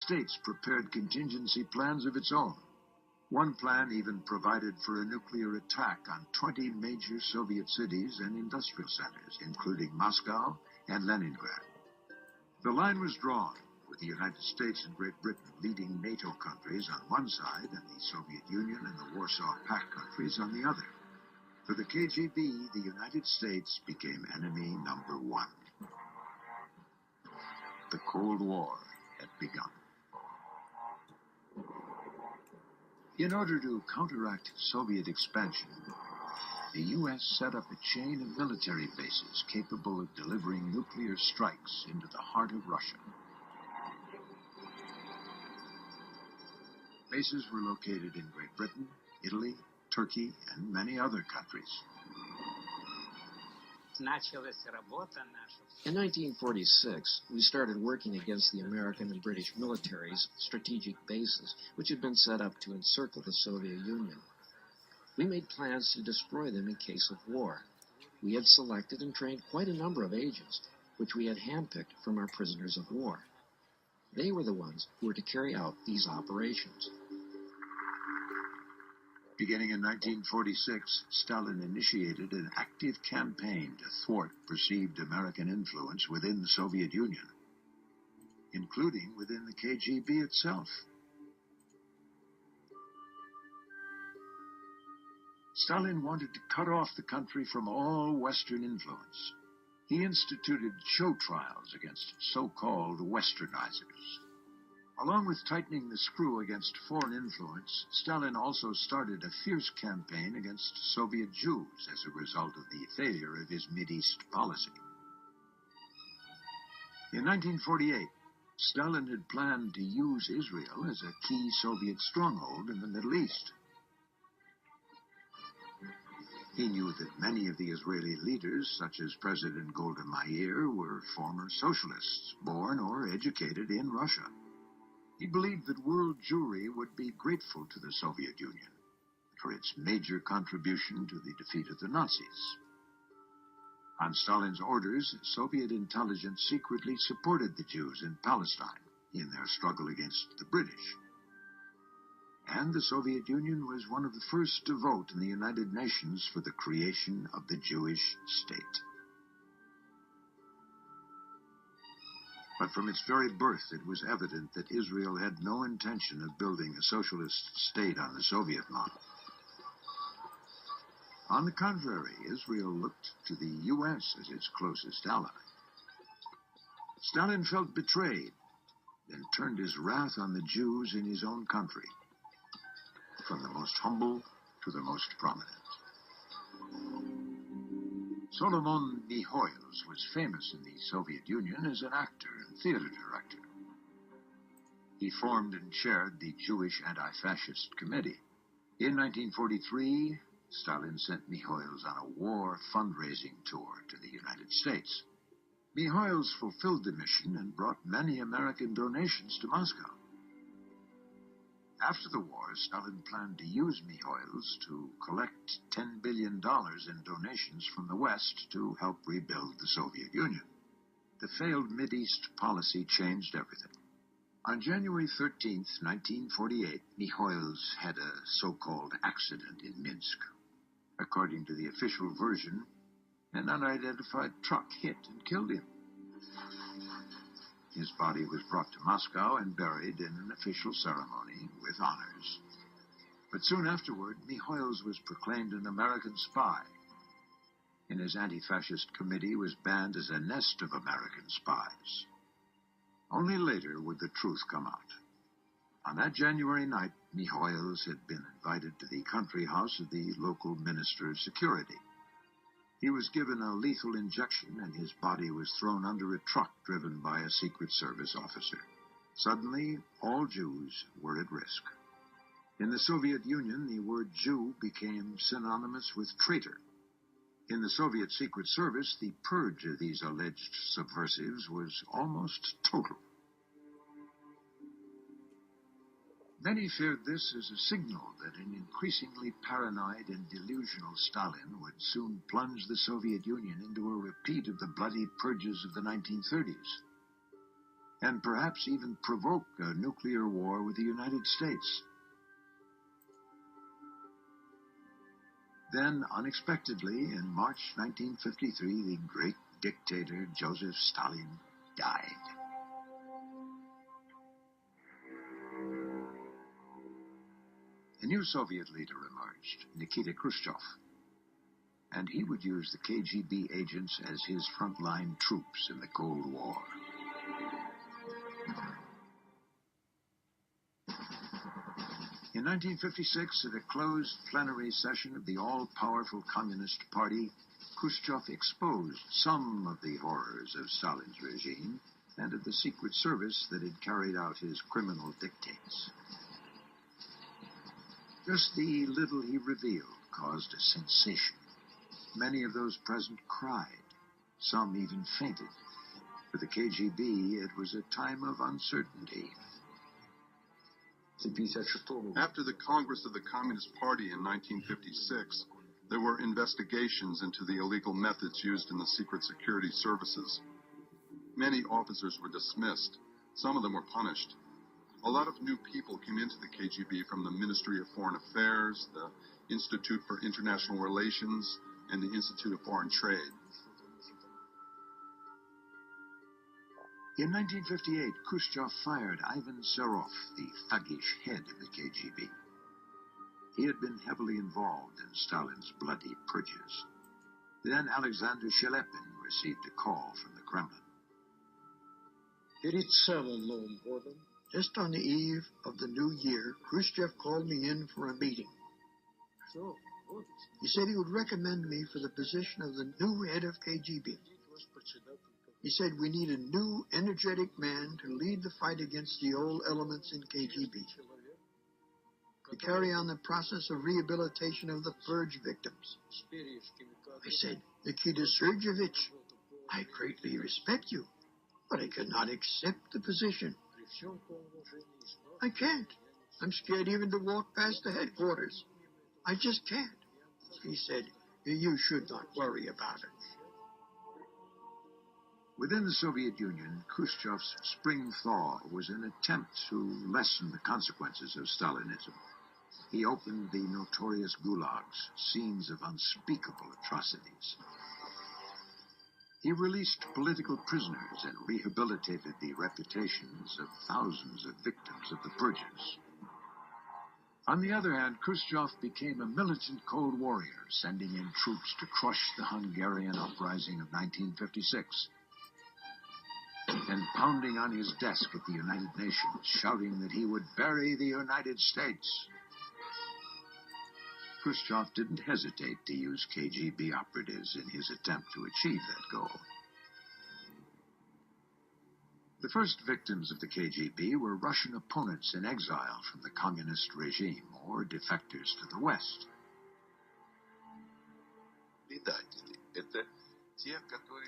States prepared contingency plans of its own. One plan even provided for a nuclear attack on 20 major Soviet cities and industrial centers, including Moscow and Leningrad. The line was drawn, with the United States and Great Britain leading NATO countries on one side and the Soviet Union and the Warsaw Pact countries on the other. For the KGB, the United States became enemy number one. The Cold War had begun. In order to counteract Soviet expansion, the U.S. set up a chain of military bases capable of delivering nuclear strikes into the heart of Russia. Bases were located in Great Britain, Italy, Turkey, and many other countries. In 1946, we started working against the American and British military's strategic bases, which had been set up to encircle the Soviet Union. We made plans to destroy them in case of war. We had selected and trained quite a number of agents, which we had handpicked from our prisoners of war. They were the ones who were to carry out these operations. Beginning in 1946, Stalin initiated an active campaign to thwart perceived American influence within the Soviet Union, including within the KGB itself. Stalin wanted to cut off the country from all Western influence. He instituted show trials against so-called Westernizers. Along with tightening the screw against foreign influence, Stalin also started a fierce campaign against Soviet Jews as a result of the failure of his Mideast policy. In 1948, Stalin had planned to use Israel as a key Soviet stronghold in the Middle East. He knew that many of the Israeli leaders, such as President Golda Meir, were former socialists, born or educated in Russia. He believed that world Jewry would be grateful to the Soviet Union for its major contribution to the defeat of the Nazis. On Stalin's orders, Soviet intelligence secretly supported the Jews in Palestine in their struggle against the British. And the Soviet Union was one of the first to vote in the United Nations for the creation of the Jewish state. But from its very birth, it was evident that Israel had no intention of building a socialist state on the Soviet model. On the contrary, Israel looked to the U.S. as its closest ally. Stalin felt betrayed and turned his wrath on the Jews in his own country, from the most humble to the most prominent. Solomon Mihoils was famous in the Soviet Union as an actor and theater director. He formed and chaired the Jewish Anti-Fascist Committee. In 1943, Stalin sent Mihoils on a war fundraising tour to the United States. Mihoils fulfilled the mission and brought many American donations to Moscow. After the war, Stalin planned to use Mihoils to collect $10 billion in donations from the West to help rebuild the Soviet Union. The failed Mideast policy changed everything. On January 13, 1948, Mihoils had a so-called accident in Minsk. According to the official version, an unidentified truck hit and killed him. His body was brought to Moscow and buried in an official ceremony with honors. But soon afterward, Mihoils was proclaimed an American spy, and his anti-fascist committee was banned as a nest of American spies. Only later would the truth come out. On that January night, Mihoils had been invited to the country house of the local Minister of Security. He was given a lethal injection, and his body was thrown under a truck driven by a Secret Service officer. Suddenly, all Jews were at risk. In the Soviet Union, the word Jew became synonymous with traitor. In the Soviet Secret Service, the purge of these alleged subversives was almost total. Many feared this as a signal that an increasingly paranoid and delusional Stalin would soon plunge the Soviet Union into a repeat of the bloody purges of the 1930s. and perhaps even provoke a nuclear war with the United States. Then, unexpectedly, in March 1953, the great dictator Joseph Stalin died. A new Soviet leader emerged, Nikita Khrushchev, and he would use the KGB agents as his frontline troops in the Cold War. In 1956, at a closed plenary session of the all-powerful Communist Party, Khrushchev exposed some of the horrors of Stalin's regime and of the secret service that had carried out his criminal dictates. Just the little he revealed caused a sensation. Many of those present cried. Some even fainted. For the KGB, it was a time of uncertainty. After the Congress of the Communist Party in 1956, there were investigations into the illegal methods used in the secret security services. Many officers were dismissed. Some of them were punished. A lot of new people came into the KGB from the Ministry of Foreign Affairs, the Institute for International Relations, and the Institute of Foreign Trade. In 1958, Khrushchev fired Ivan Serov, the thuggish head of the KGB. He had been heavily involved in Stalin's bloody purges. Then Alexander Shelepin received a call from the Kremlin. Перед самым Новым годом, just on the eve of the new year, Khrushchev called me in for a meeting. He said he would recommend me for the position of the new head of KGB. He said we need a new, energetic man to lead the fight against the old elements in KGB, to carry on the process of rehabilitation of the purge victims. I said, Nikita Sergeyevich, I greatly respect you, but I cannot accept the position. I can't. I'm scared even to walk past the headquarters. I just can't. He said, you should not worry about it. Within the Soviet Union, Khrushchev's spring thaw was an attempt to lessen the consequences of Stalinism. He opened the notorious gulags, scenes of unspeakable atrocities. He released political prisoners and rehabilitated the reputations of thousands of victims of the purges. On the other hand, Khrushchev became a militant Cold Warrior, sending in troops to crush the Hungarian uprising of 1956. And pounding on his desk at the United Nations, shouting that he would bury the United States. Khrushchev didn't hesitate to use KGB operatives in his attempt to achieve that goal. The first victims of the KGB were Russian opponents in exile from the communist regime, or defectors to the West.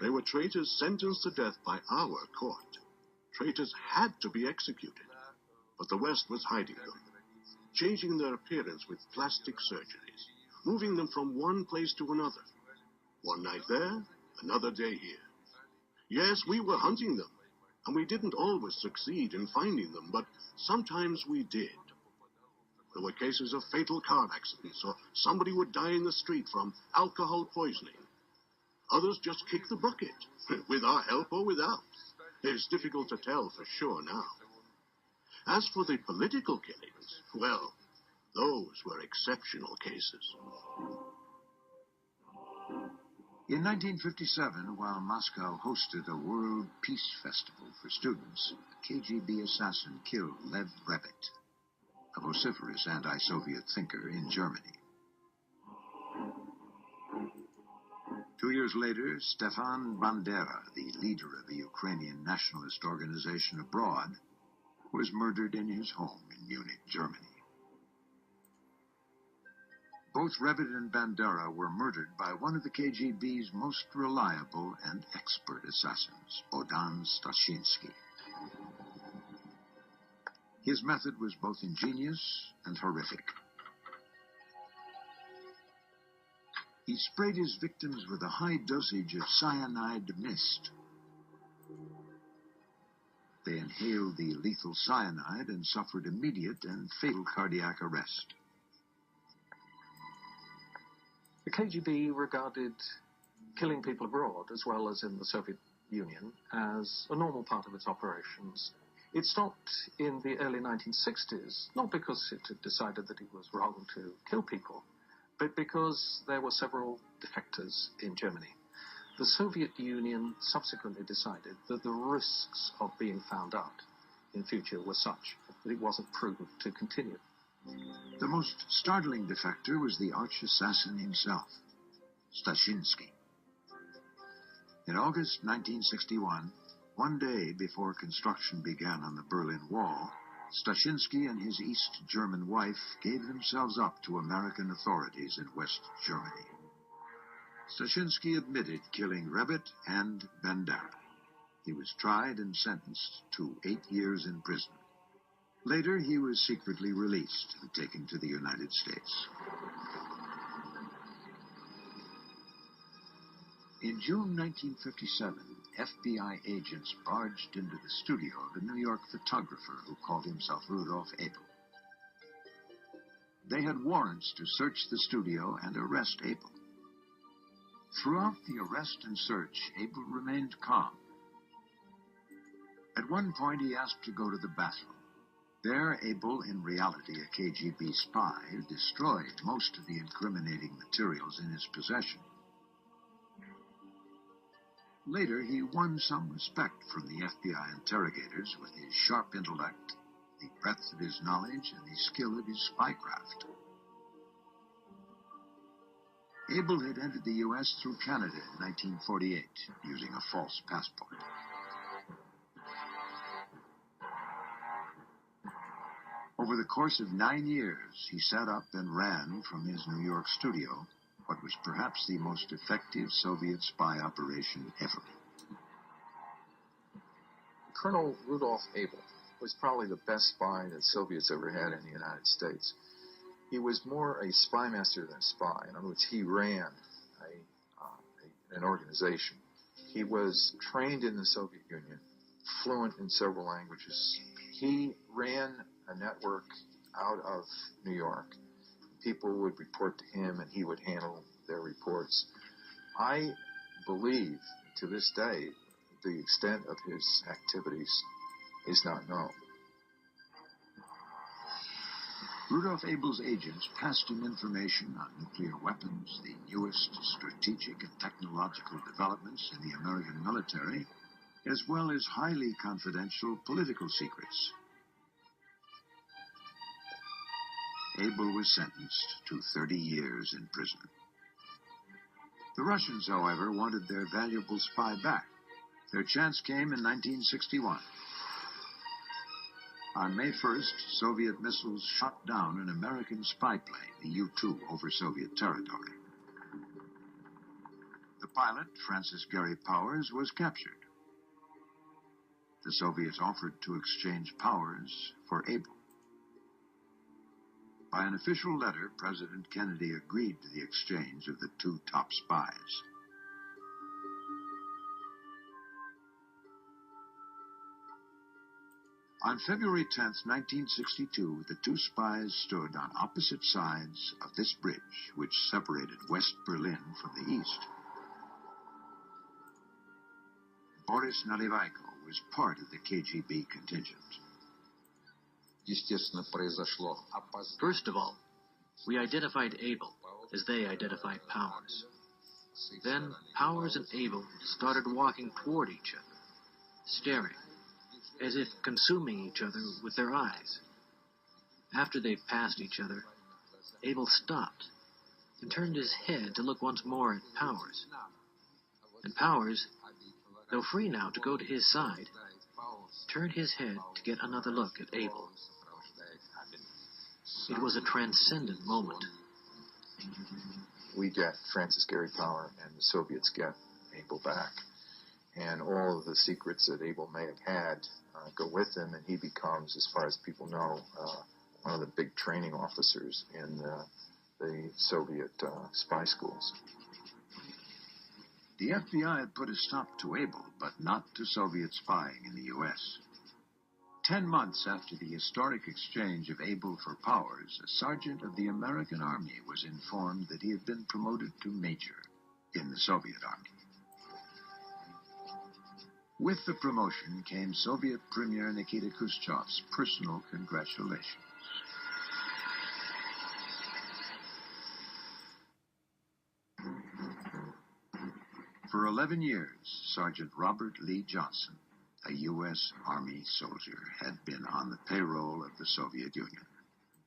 They were traitors sentenced to death by our court. Traitors had to be executed. But the West was hiding them, changing their appearance with plastic surgeries, moving them from one place to another. One night there, another day here. Yes, we were hunting them, and we didn't always succeed in finding them, but sometimes we did. There were cases of fatal car accidents, or somebody would die in the street from alcohol poisoning. Others just kicked the bucket, with our help or without. It's difficult to tell for sure now. As for the political killings, well, those were exceptional cases. In 1957, while Moscow hosted a World Peace Festival for students, a KGB assassin killed Lev Brevit, a vociferous anti-Soviet thinker in Germany. 2 years later, Stefan Bandera, the leader of the Ukrainian nationalist organization abroad, was murdered in his home in Munich, Germany. Both Revit and Bandera were murdered by one of the KGB's most reliable and expert assassins, Bohdan Stashinsky. His method was both ingenious and horrific. He sprayed his victims with a high dosage of cyanide mist. They inhaled the lethal cyanide and suffered immediate and fatal cardiac arrest. The KGB regarded killing people abroad, as well as in the Soviet Union, as a normal part of its operations. It stopped in the early 1960s, not because it had decided that it was wrong to kill people, but because there were several defectors in Germany. The Soviet Union subsequently decided that the risks of being found out in future were such that it wasn't prudent to continue. The most startling defector was the arch-assassin himself, Stashinsky. In August 1961, one day before construction began on the Berlin Wall, Stashinsky and his East German wife gave themselves up to American authorities in West Germany. Stashinsky admitted killing Rebet and Bendera. He was tried and sentenced to 8 years in prison. Later, he was secretly released and taken to the United States. In June 1957, FBI agents barged into the studio of a New York photographer who called himself Rudolf Abel. They had warrants to search the studio and arrest Abel. Throughout the arrest and search, Abel remained calm. At one point, he asked to go to the bathroom. There, Abel, in reality a KGB spy, destroyed most of the incriminating materials in his possession. Later, he won some respect from the FBI interrogators with his sharp intellect, the breadth of his knowledge, and the skill of his spycraft. Abel had entered the U.S. through Canada in 1948, using a false passport. Over the course of 9 years, he set up and ran from his New York studio what was perhaps the most effective Soviet spy operation ever. Colonel Rudolf Abel was probably the best spy that Soviets ever had in the United States. He was more a spy master than a spy. In other words, he ran an organization. He was trained in the Soviet Union, fluent in several languages. He ran a network out of New York. People would report to him, and he would handle their reports. I believe, to this day, the extent of his activities is not known. Rudolf Abel's agents passed him information on nuclear weapons, the newest strategic and technological developments in the American military, as well as highly confidential political secrets. Abel was sentenced to 30 years in prison. The Russians, however, wanted their valuable spy back. Their chance came in 1961. On May 1st, Soviet missiles shot down an American spy plane, the U-2, over Soviet territory. The pilot, Francis Gary Powers, was captured. The Soviets offered to exchange Powers for Abel. By an official letter, President Kennedy agreed to the exchange of the two top spies. On February 10th, 1962, the two spies stood on opposite sides of this bridge, which separated West Berlin from the east. Boris Nalyvaiko was part of the KGB contingent. First of all, we identified Abel as they identified Powers. Then Powers and Abel started walking toward each other, staring, as if consuming each other with their eyes. After they passed each other, Abel stopped and turned his head to look once more at Powers. And Powers, though free now to go to his side, turned his head to get another look at Abel. It was a transcendent moment. We get Francis Gary Powers, and the Soviets get Abel back. And all of the secrets that Abel may have had go with him, and he becomes, as far as people know, one of the big training officers in the Soviet spy schools. The FBI had put a stop to Abel, but not to Soviet spying in the U.S. 10 months after the historic exchange of Abel for powers, a sergeant of the American Army was informed that he had been promoted to major in the Soviet Army. With the promotion came Soviet Premier Nikita Khrushchev's personal congratulations. For 11 years, Sergeant Robert Lee Johnson, a U.S. Army soldier, had been on the payroll of the Soviet Union.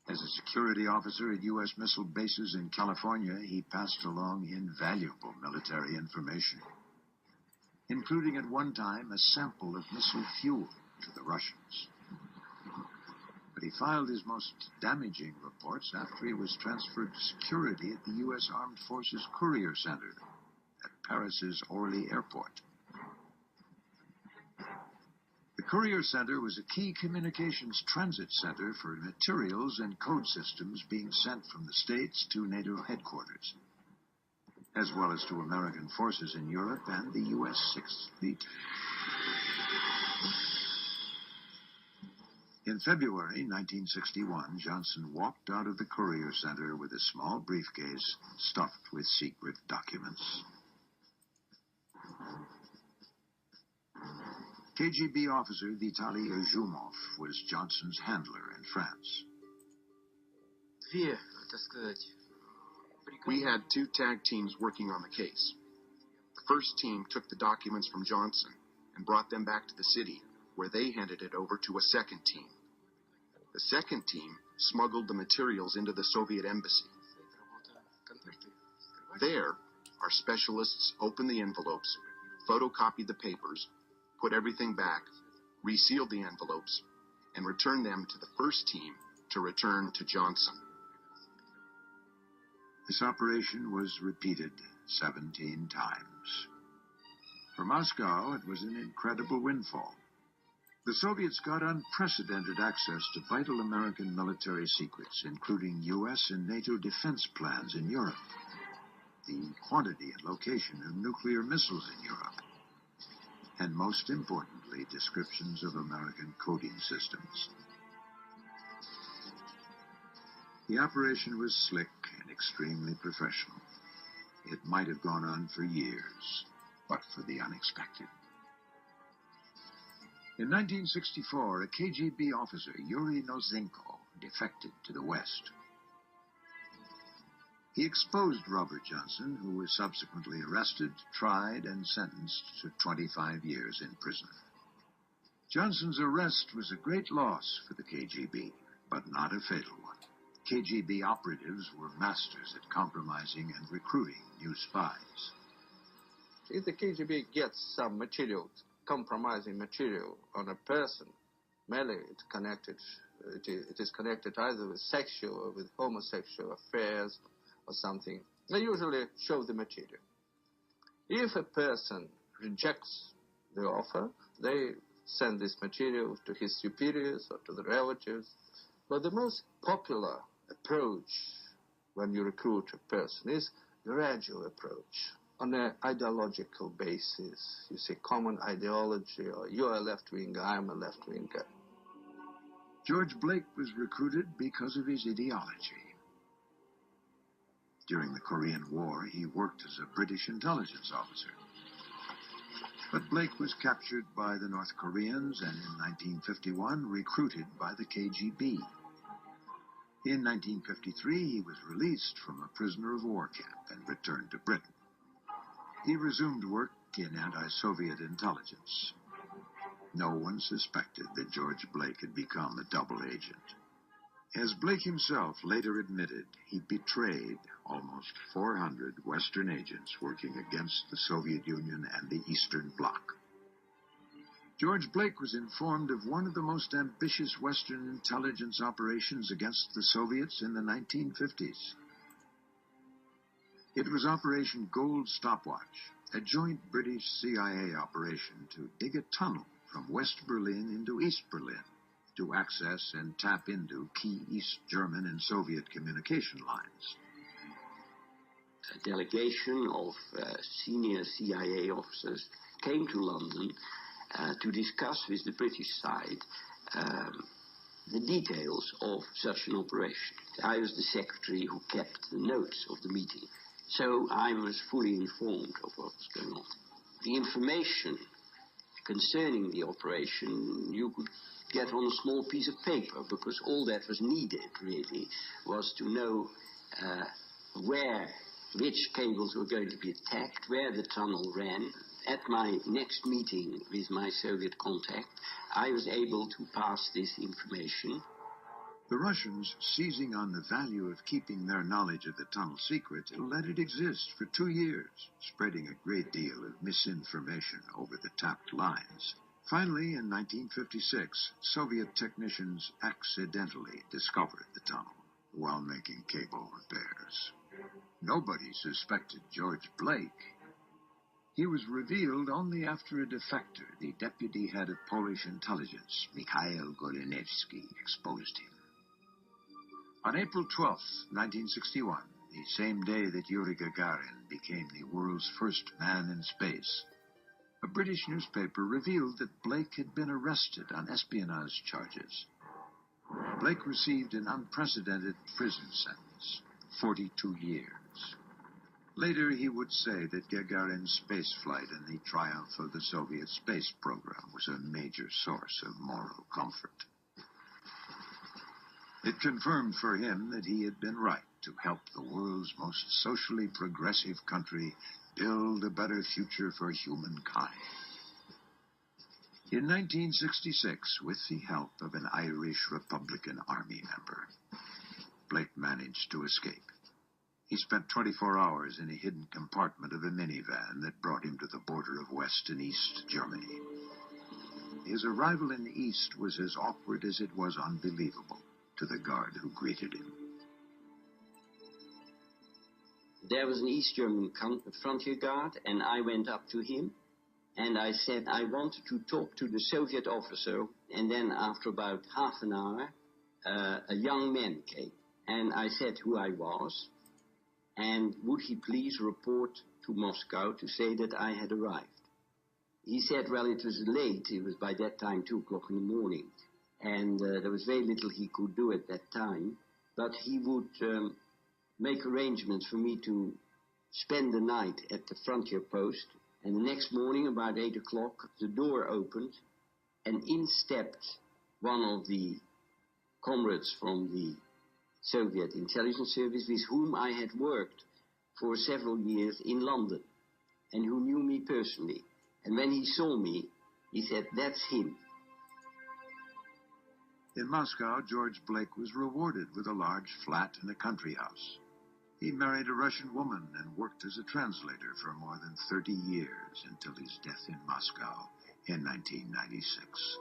As a security officer at U.S. missile bases in California, he passed along invaluable military information, including at one time a sample of missile fuel to the Russians. But he filed his most damaging reports after he was transferred to security at the U.S. Armed Forces Courier Center at Paris's Orly Airport. The Courier Center was a key communications transit center for materials and code systems being sent from the States to NATO headquarters, as well as to American forces in Europe and the U.S. 6th Fleet. In February 1961, Johnson walked out of the Courier Center with a small briefcase stuffed with secret documents. KGB officer Vitaly Izhumov was Johnson's handler in France. We had 2 tag teams working on the case. The first team took the documents from Johnson and brought them back to the city, where they handed it over to a second team. The second team smuggled the materials into the Soviet embassy. There, our specialists opened the envelopes, photocopied the papers, put everything back, resealed the envelopes, and returned them to the first team to return to Johnson. This operation was repeated 17 times. For Moscow, it was an incredible windfall. The Soviets got unprecedented access to vital American military secrets, including U.S. and NATO defense plans in Europe, the quantity and location of nuclear missiles in Europe, and most importantly, descriptions of American coding systems. The operation was slick and extremely professional. It might have gone on for years, but for the unexpected. In 1964, a KGB officer, Yuri Nozenko, defected to the West. He exposed Robert Johnson, who was subsequently arrested, tried, and sentenced to 25 years in prison. Johnson's arrest was a great loss for the KGB, but not a fatal one. KGB operatives were masters at compromising and recruiting new spies. If the KGB gets some material, compromising material on a person, mainly it is connected either with sexual or with homosexual affairs or something, they usually show the material. If a person rejects the offer, they send this material to his superiors or to the relatives. But the most popular approach when you recruit a person is gradual approach on an ideological basis. You see, common ideology, or you're a left-winger, I'm a left-winger. George Blake was recruited because of his ideology. During the Korean War, he worked as a British intelligence officer. But Blake was captured by the North Koreans and in 1951 recruited by the KGB. In 1953, he was released from a prisoner of war camp and returned to Britain. He resumed work in anti-Soviet intelligence. No one suspected that George Blake had become a double agent. As Blake himself later admitted, he betrayed almost 400 Western agents working against the Soviet Union and the Eastern Bloc. George Blake was informed of one of the most ambitious Western intelligence operations against the Soviets in the 1950s. It was Operation Gold Stopwatch, a joint British CIA operation to dig a tunnel from West Berlin into East Berlin to access and tap into key East German and Soviet communication lines. A delegation of senior CIA officers came to London to discuss with the British side the details of such an operation. I was the secretary who kept the notes of the meeting, so I was fully informed of what was going on. The information concerning the operation you could get on a small piece of paper, because all that was needed, really, was to know which cables were going to be attacked, where the tunnel ran. At my next meeting with my Soviet contact, I was able to pass this information. The Russians, seizing on the value of keeping their knowledge of the tunnel secret, let it exist for 2 years, spreading a great deal of misinformation over the tapped lines. Finally, in 1956, Soviet technicians accidentally discovered the tunnel while making cable repairs. Nobody suspected George Blake. He was revealed only after a defector, the deputy head of Polish intelligence, Mikhail Gordievsky, exposed him. On April 12, 1961, the same day that Yuri Gagarin became the world's first man in space, a British newspaper revealed that Blake had been arrested on espionage charges. Blake received an unprecedented prison sentence, 42 years. Later, he would say that Gagarin's spaceflight and the triumph of the Soviet space program was a major source of moral comfort. It confirmed for him that he had been right to help the world's most socially progressive country build a better future for humankind. In 1966, with the help of an Irish Republican Army member, Blake managed to escape. He spent 24 hours in a hidden compartment of a minivan that brought him to the border of West and East Germany. His arrival in the East was as awkward as it was unbelievable to the guard who greeted him. There was an East German frontier guard, and I went up to him, and I said I wanted to talk to the Soviet officer, and then after about half an hour, a young man came, and I said who I was, and would he please report to Moscow to say that I had arrived. He said, well, it was late, it was by that time 2 o'clock in the morning, and there was very little he could do at that time, but he would make arrangements for me to spend the night at the frontier post, and the next morning, about 8 o'clock, the door opened, and in stepped one of the comrades from the Soviet intelligence service with whom I had worked for several years in London, and who knew me personally. And when he saw me, he said, that's him. In Moscow, George Blake was rewarded with a large flat and a country house. He married a Russian woman and worked as a translator for more than 30 years until his death in Moscow in 1996.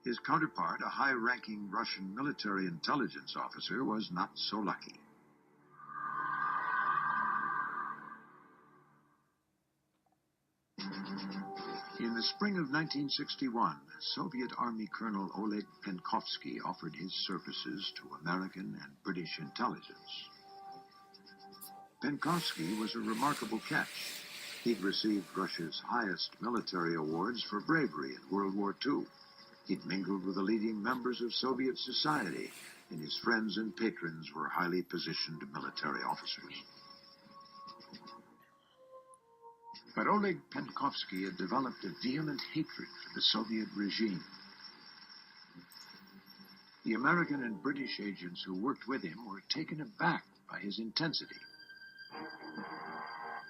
His counterpart, a high-ranking Russian military intelligence officer, was not so lucky. In the spring of 1961, Soviet Army Colonel Oleg Penkovsky offered his services to American and British intelligence. Penkovsky was a remarkable catch. He'd received Russia's highest military awards for bravery in World War II. He'd mingled with the leading members of Soviet society, and his friends and patrons were highly positioned military officers. But Oleg Penkovsky had developed a vehement hatred for the Soviet regime. The American and British agents who worked with him were taken aback by his intensity.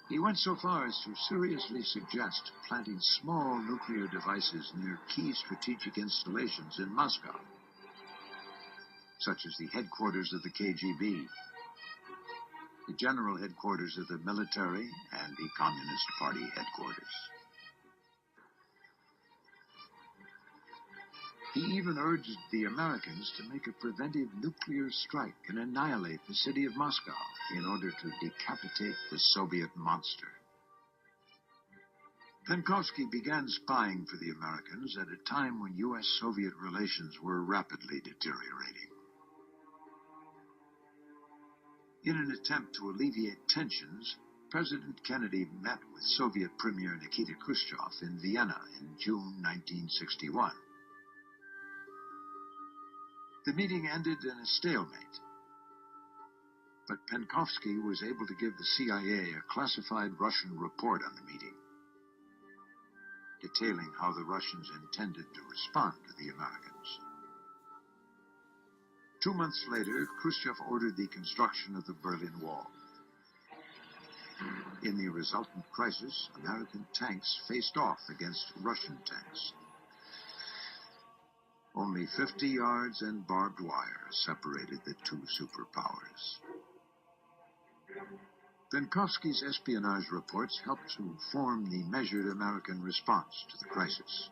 He went so far as to seriously suggest planting small nuclear devices near key strategic installations in Moscow, such as the headquarters of the KGB, the general headquarters of the military, and the Communist Party headquarters. He even urged the Americans to make a preventive nuclear strike and annihilate the city of Moscow in order to decapitate the Soviet monster. Penkovsky began spying for the Americans at a time when U.S.-Soviet relations were rapidly deteriorating. In an attempt to alleviate tensions, President Kennedy met with Soviet Premier Nikita Khrushchev in Vienna in June 1961. The meeting ended in a stalemate. But Penkovsky was able to give the CIA a classified Russian report on the meeting, detailing how the Russians intended to respond to the Americans. 2 months later, Khrushchev ordered the construction of the Berlin Wall. In the resultant crisis, American tanks faced off against Russian tanks. Only 50 yards and barbed wire separated the two superpowers. Penkovsky's espionage reports helped to form the measured American response to the crisis.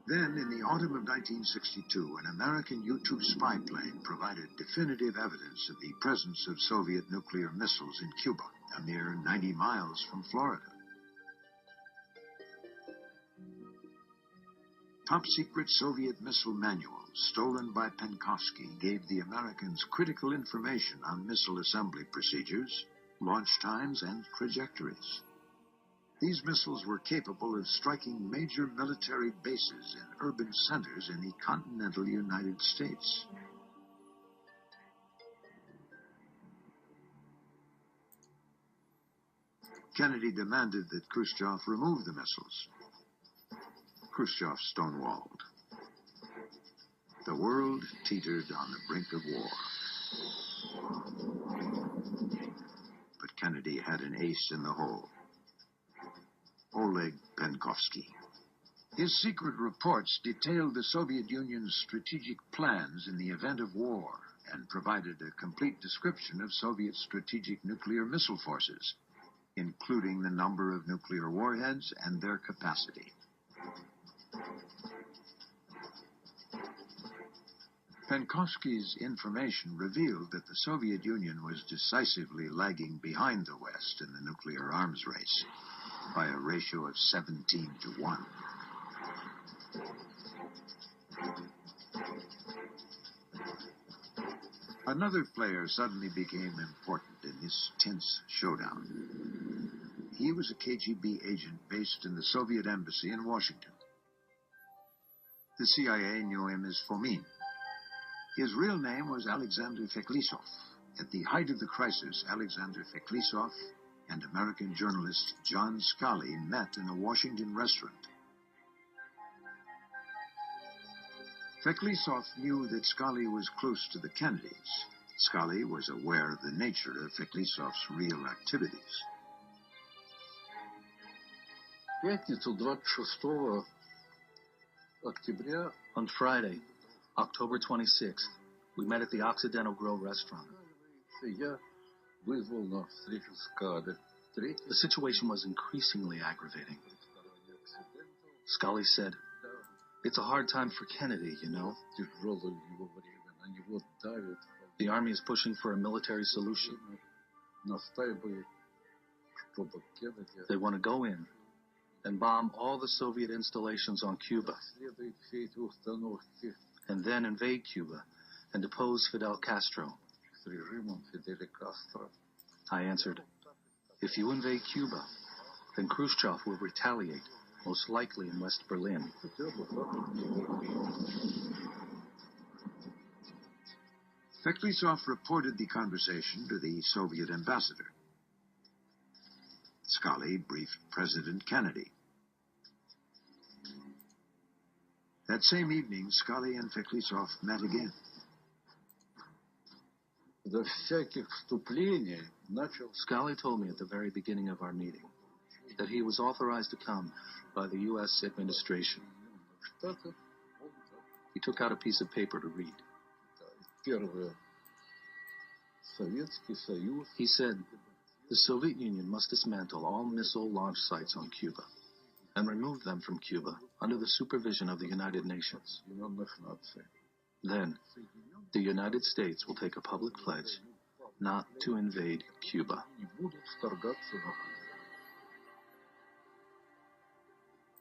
Then, in the autumn of 1962, an American U-2 spy plane provided definitive evidence of the presence of Soviet nuclear missiles in Cuba, a mere 90 miles from Florida. Top-secret Soviet missile manuals stolen by Penkovsky gave the Americans critical information on missile assembly procedures, launch times, and trajectories. These missiles were capable of striking major military bases in urban centers in the continental United States. Kennedy demanded that Khrushchev remove the missiles. Khrushchev stonewalled. The world teetered on the brink of war. But Kennedy had an ace in the hole. Oleg Penkovsky. His secret reports detailed the Soviet Union's strategic plans in the event of war and provided a complete description of Soviet strategic nuclear missile forces, including the number of nuclear warheads and their capacity. Penkovsky's information revealed that the Soviet Union was decisively lagging behind the West in the nuclear arms race by a ratio of 17 to 1. Another player suddenly became important in this tense showdown. He was a KGB agent based in the Soviet embassy in Washington. The CIA knew him as Fomin. His real name was Alexander Feklissov. At the height of the crisis, Alexander Feklissov and American journalist John Scully met in a Washington restaurant. Feklissov knew that Scully was close to the Kennedys. Scully was aware of the nature of Feklissov's real activities. On Friday, October 26th, we met at the Occidental Grill restaurant. The situation was increasingly aggravating. Scully said, "It's a hard time for Kennedy, you know. The army is pushing for a military solution. They want to go in and bomb all the Soviet installations on Cuba, and then invade Cuba and depose Fidel Castro." I answered, "If you invade Cuba, then Khrushchev will retaliate, most likely in West Berlin." Feklissov reported the conversation to the Soviet ambassador. Scully briefed President Kennedy. That same evening, Scully and Feklissov met again. Scully told me at the very beginning of our meeting that he was authorized to come by the U.S. administration. He took out a piece of paper to read. He said, "The Soviet Union must dismantle all missile launch sites on Cuba and remove them from Cuba under the supervision of the United Nations. Then, the United States will take a public pledge not to invade Cuba."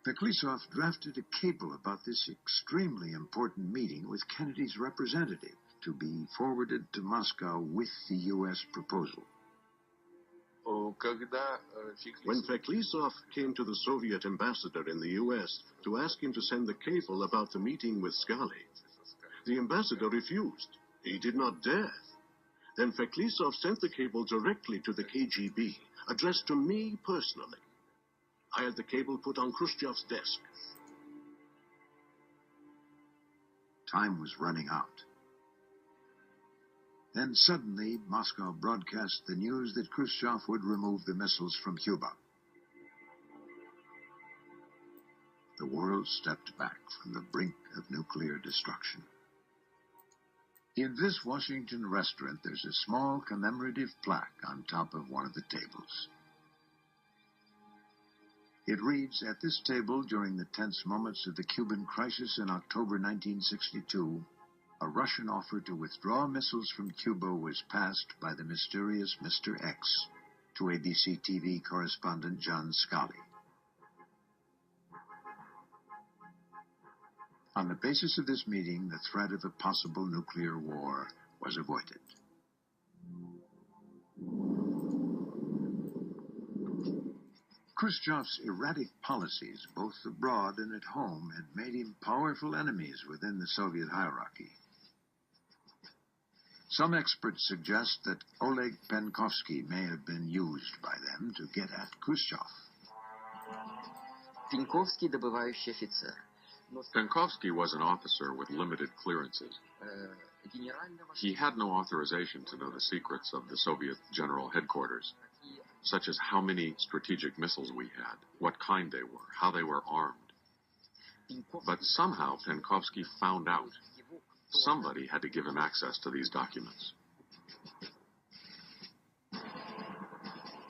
Feklissov drafted a cable about this extremely important meeting with Kennedy's representative to be forwarded to Moscow with the U.S. proposal. When Feklissov came to the Soviet ambassador in the U.S. to ask him to send the cable about the meeting with Scully, The ambassador refused. He did not dare. Then Feklisov sent the cable directly to the KGB, addressed to me personally. I had the cable put on Khrushchev's desk. Time was running out. Then suddenly, Moscow broadcast the news that Khrushchev would remove the missiles from Cuba. The world stepped back from the brink of nuclear destruction. In this Washington restaurant, there's a small commemorative plaque on top of one of the tables. It reads, "At this table, during the tense moments of the Cuban crisis in October 1962, a Russian offer to withdraw missiles from Cuba was passed by the mysterious Mr. X to ABC TV correspondent John Scully. On the basis of this meeting, the threat of a possible nuclear war was avoided." Khrushchev's erratic policies, both abroad and at home, had made him powerful enemies within the Soviet hierarchy. Some experts suggest that Oleg Penkovsky may have been used by them to get at Khrushchev. Penkovsky, добывающий офицер. Penkovsky was an officer with limited clearances. He had no authorization to know the secrets of the Soviet General Headquarters, such as how many strategic missiles we had, what kind they were, how they were armed. But somehow Penkovsky found out. Somebody had to give him access to these documents.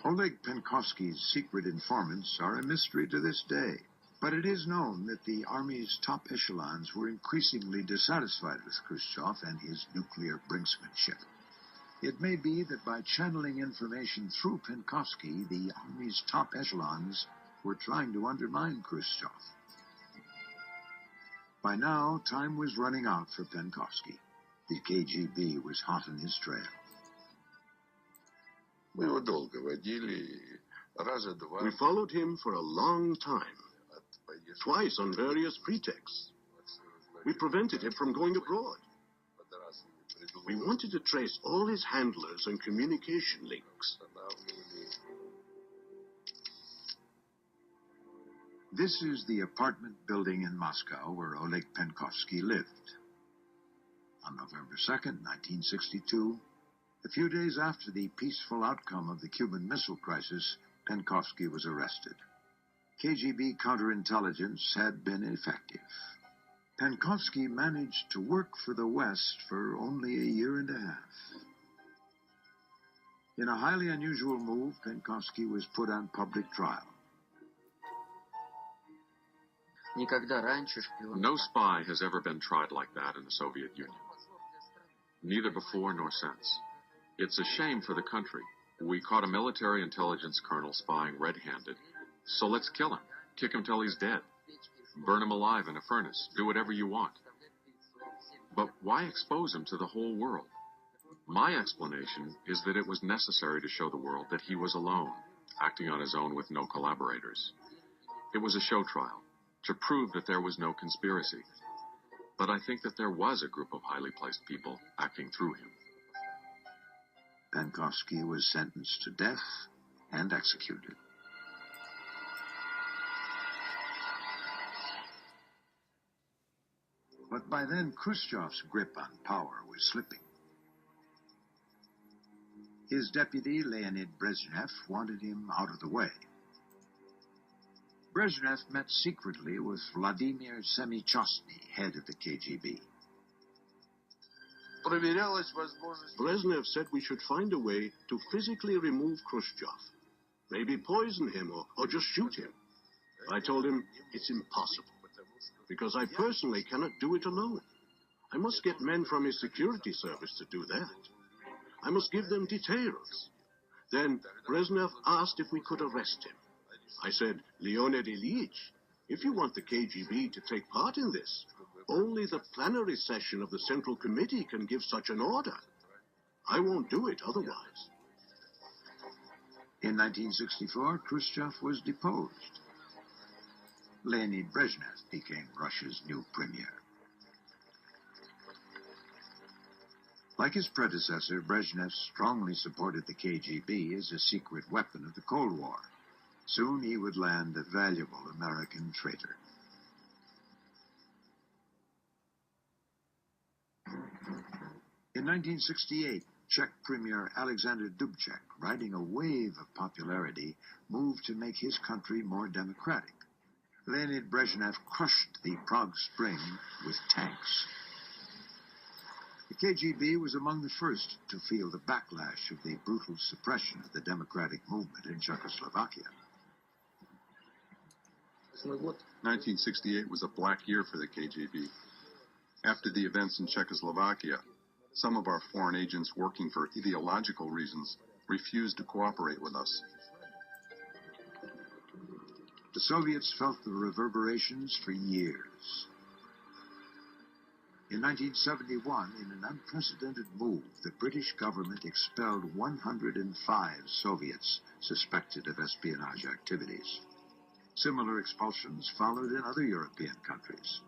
Oleg Penkovsky's secret informants are a mystery to this day, but it is known that the Army's top echelons were increasingly dissatisfied with Khrushchev and his nuclear brinksmanship. It may be that by channeling information through Penkovsky, the Army's top echelons were trying to undermine Khrushchev. By now, time was running out for Penkovsky. The KGB was hot on his trail. We followed him for a long time, twice on various pretexts. We prevented him from going abroad. We wanted to trace all his handlers and communication links. This is the apartment building in Moscow where Oleg Penkovsky lived. On November 2nd, 1962, a few days after the peaceful outcome of the Cuban Missile Crisis, Penkovsky was arrested. KGB counterintelligence had been effective. Penkovsky managed to work for the West for only a year and a half. In a highly unusual move, Penkovsky was put on public trial. No spy has ever been tried like that in the Soviet Union. Neither before nor since. It's a shame for the country. We caught a military intelligence colonel spying red-handed, so let's kill him. Kick him till he's dead. Burn him alive in a furnace. Do whatever you want. But why expose him to the whole world? My explanation is that it was necessary to show the world that he was alone, acting on his own with no collaborators. It was a show trial, to prove that there was no conspiracy. But I think that there was a group of highly placed people acting through him. Penkovsky was sentenced to death and executed. But by then, Khrushchev's grip on power was slipping. His deputy, Leonid Brezhnev, wanted him out of the way. Brezhnev met secretly with Vladimir Semichostny, head of the KGB. Brezhnev said we should find a way to physically remove Khrushchev. Maybe poison him or just shoot him. I told him it's impossible, because I personally cannot do it alone. I must get men from his security service to do that. I must give them details. Then Brezhnev asked if we could arrest him. I said, Leonid Ilyich, if you want the KGB to take part in this, only the plenary session of the Central Committee can give such an order. I won't do it otherwise. In 1964, Khrushchev was deposed. Leonid Brezhnev became Russia's new premier. Like his predecessor, Brezhnev strongly supported the KGB as a secret weapon of the Cold War. Soon he would land a valuable American traitor. In 1968, Czech Premier Alexander Dubček, riding a wave of popularity, moved to make his country more democratic. Leonid Brezhnev crushed the Prague Spring with tanks. The KGB was among the first to feel the backlash of the brutal suppression of the democratic movement in Czechoslovakia. 1968 was a black year for the KGB. After the events in Czechoslovakia, some of our foreign agents working for ideological reasons refused to cooperate with us. The Soviets felt the reverberations for years. In 1971, in an unprecedented move, the British government expelled 105 Soviets suspected of espionage activities. Similar expulsions followed in other European countries.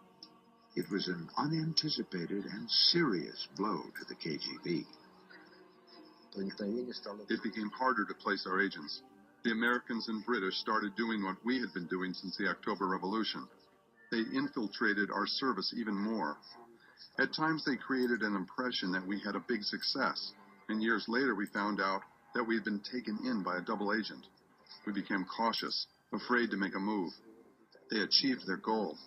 It was an unanticipated and serious blow to the KGB. It became harder to place our agents. The Americans and British started doing what we had been doing since the October Revolution. They infiltrated our service even more. At times they created an impression that we had a big success, and years later we found out that we had been taken in by a double agent. We became cautious, afraid to make a move. They achieved their goal.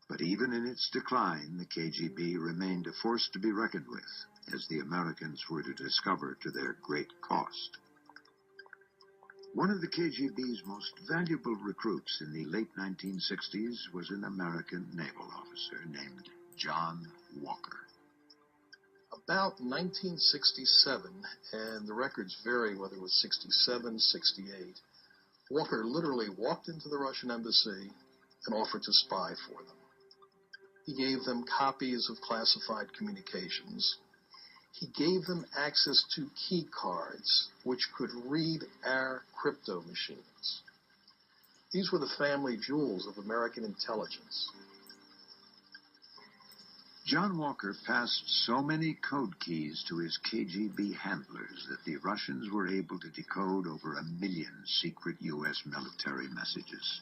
But even in its decline, the KGB remained a force to be reckoned with, as the Americans were to discover to their great cost. One of the KGB's most valuable recruits in the late 1960s was an American naval officer named John Walker. About 1967, and the records vary whether it was 67, 68, Walker literally walked into the Russian embassy and offered to spy for them. He gave them copies of classified communications. He gave them access to key cards, which could read our crypto machines. These were the family jewels of American intelligence. John Walker passed so many code keys to his KGB handlers that the Russians were able to decode over 1 million secret U.S. military messages.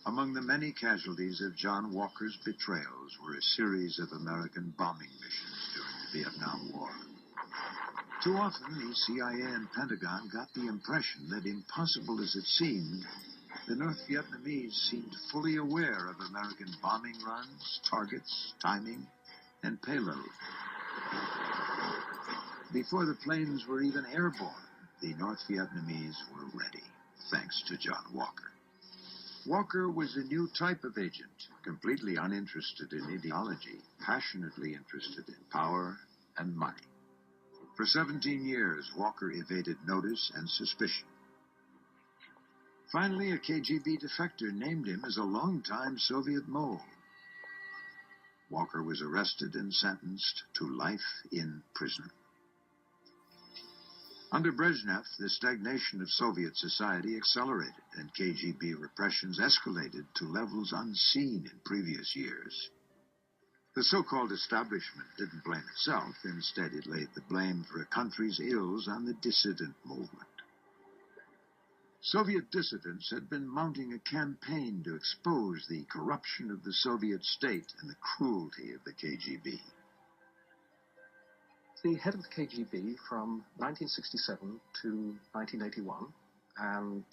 Among the many casualties of John Walker's betrayals were a series of American bombing missions during the Vietnam War. Too often, the CIA and Pentagon got the impression that, impossible as it seemed, the North Vietnamese seemed fully aware of American bombing runs, targets, timing, and payload. Before the planes were even airborne, the North Vietnamese were ready, thanks to John Walker. Walker was a new type of agent, completely uninterested in ideology, passionately interested in power and money. For 17 years, Walker evaded notice and suspicion. Finally, a KGB defector named him as a longtime Soviet mole. Walker was arrested and sentenced to life in prison. Under Brezhnev, the stagnation of Soviet society accelerated, and KGB repressions escalated to levels unseen in previous years. The so-called establishment didn't blame itself. Instead, it laid the blame for a country's ills on the dissident movement. Soviet dissidents had been mounting a campaign to expose the corruption of the Soviet state and the cruelty of the KGB. The head of the KGB from 1967 to 1981, and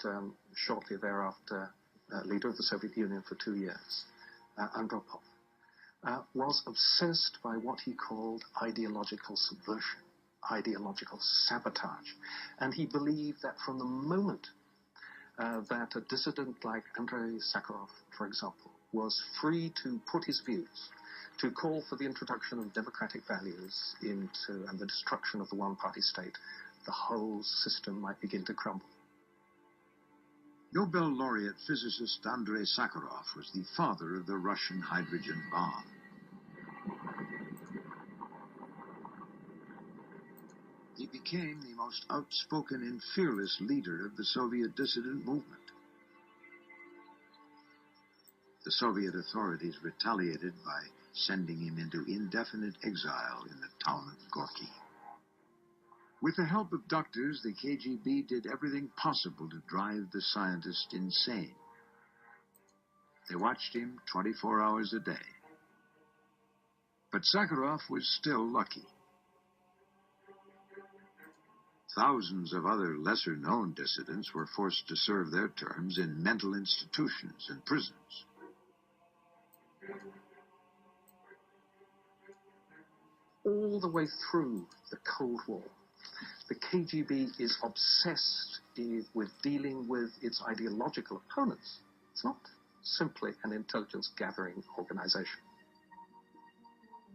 shortly thereafter, leader of the Soviet Union for 2 years, Andropov, was obsessed by what he called ideological subversion, ideological sabotage. And he believed that from the moment that a dissident like Andrei Sakharov, for example, was free to put his views, to call for the introduction of democratic values and the destruction of the one-party state, the whole system might begin to crumble. Nobel laureate physicist Andrei Sakharov was the father of the Russian hydrogen bomb. He became the most outspoken and fearless leader of the Soviet dissident movement. The Soviet authorities retaliated by sending him into indefinite exile in the town of Gorky. With the help of doctors, the KGB did everything possible to drive the scientist insane. They watched him 24 hours a day. But Sakharov was still lucky. Thousands of other lesser-known dissidents were forced to serve their terms in mental institutions and prisons. All the way through the Cold War, the KGB is obsessed with dealing with its ideological opponents. It's not simply an intelligence-gathering organization.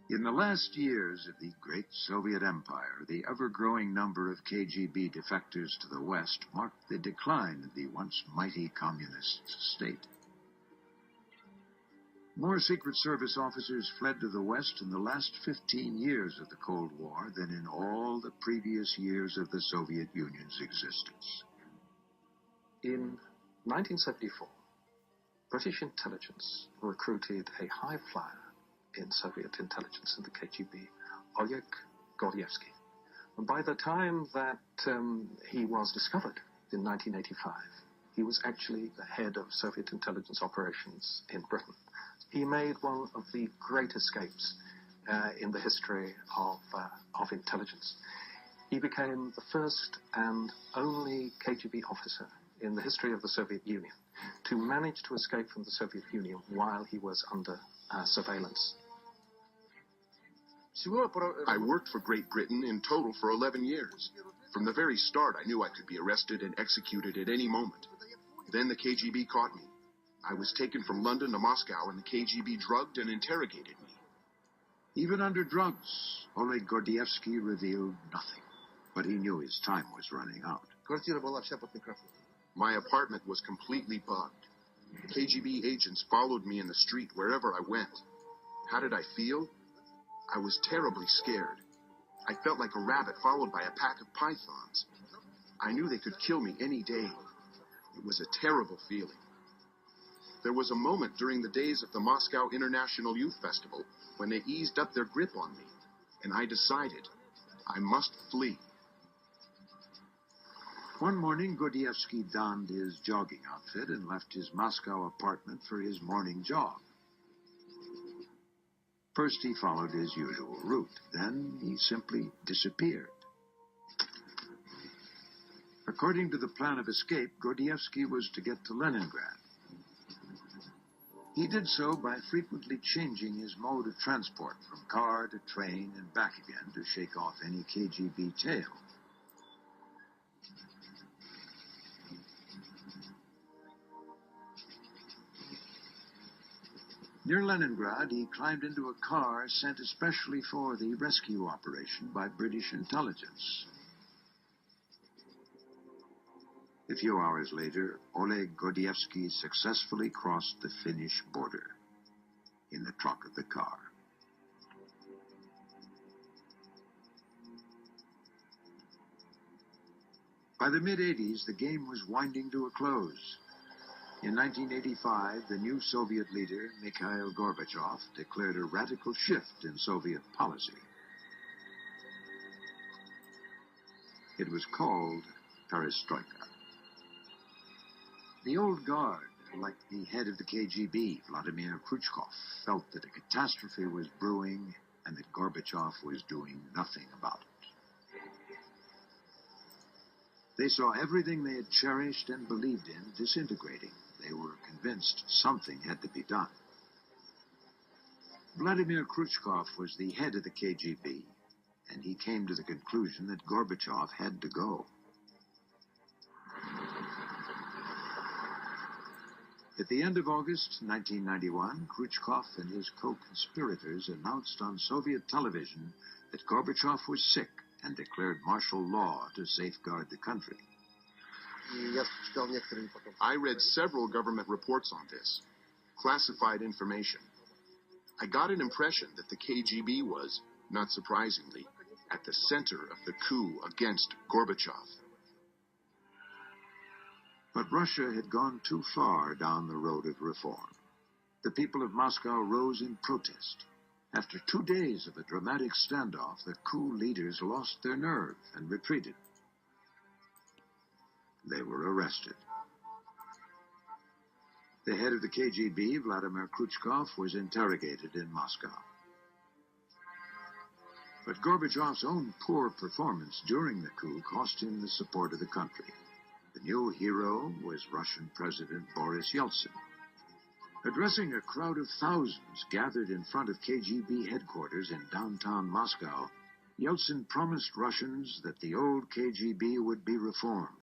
In the last years of the great Soviet Empire, the ever-growing number of KGB defectors to the West marked the decline of the once mighty communist state. More Secret Service officers fled to the West in the last 15 years of the Cold War than in all the previous years of the Soviet Union's existence. In 1974, British intelligence recruited a high flyer in Soviet intelligence in the KGB, Oleg Gordievsky. And by the time that he was discovered in 1985, he was actually the head of Soviet intelligence operations in Britain. He made one of the great escapes in the history of intelligence. He became the first and only KGB officer in the history of the Soviet Union to manage to escape from the Soviet Union while he was under surveillance. I worked for Great Britain in total for 11 years. From the very start, I knew I could be arrested and executed at any moment. Then the KGB caught me. I was taken from London to Moscow, and the KGB drugged and interrogated me. Even under drugs, Oleg Gordievsky revealed nothing. But he knew his time was running out. My apartment was completely bugged. KGB agents followed me in the street wherever I went. How did I feel? I was terribly scared. I felt like a rabbit followed by a pack of pythons. I knew they could kill me any day. It was a terrible feeling. There was a moment during the days of the Moscow International Youth Festival when they eased up their grip on me, and I decided I must flee. One morning, Gordievsky donned his jogging outfit and left his Moscow apartment for his morning jog. First, he followed his usual route. Then, he simply disappeared. According to the plan of escape, Gordievsky was to get to Leningrad. He did so by frequently changing his mode of transport from car to train and back again to shake off any KGB tail. Near Leningrad, he climbed into a car sent especially for the rescue operation by British intelligence. A few hours later, Oleg Gordievsky successfully crossed the Finnish border in the trunk of the car. By the mid-'80s, the game was winding to a close. In 1985, the new Soviet leader, Mikhail Gorbachev, declared a radical shift in Soviet policy. It was called perestroika. The old guard, like the head of the KGB, Vladimir Khrushchev, felt that a catastrophe was brewing and that Gorbachev was doing nothing about it. They saw everything they had cherished and believed in disintegrating. They were convinced something had to be done. Vladimir Khrushchev was the head of the KGB, and he came to the conclusion that Gorbachev had to go. At the end of August 1991, Khrushchev and his co-conspirators announced on Soviet television that Gorbachev was sick and declared martial law to safeguard the country. I read several government reports on this, classified information. I got an impression that the KGB was, not surprisingly, at the center of the coup against Gorbachev. But Russia had gone too far down the road of reform. The people of Moscow rose in protest. After 2 days of a dramatic standoff, the coup leaders lost their nerve and retreated. They were arrested. The head of the KGB, Vladimir Khrushchev, was interrogated in Moscow. But Gorbachev's own poor performance during the coup cost him the support of the country. The new hero was Russian President Boris Yeltsin. Addressing a crowd of thousands gathered in front of KGB headquarters in downtown Moscow, Yeltsin promised Russians that the old KGB would be reformed.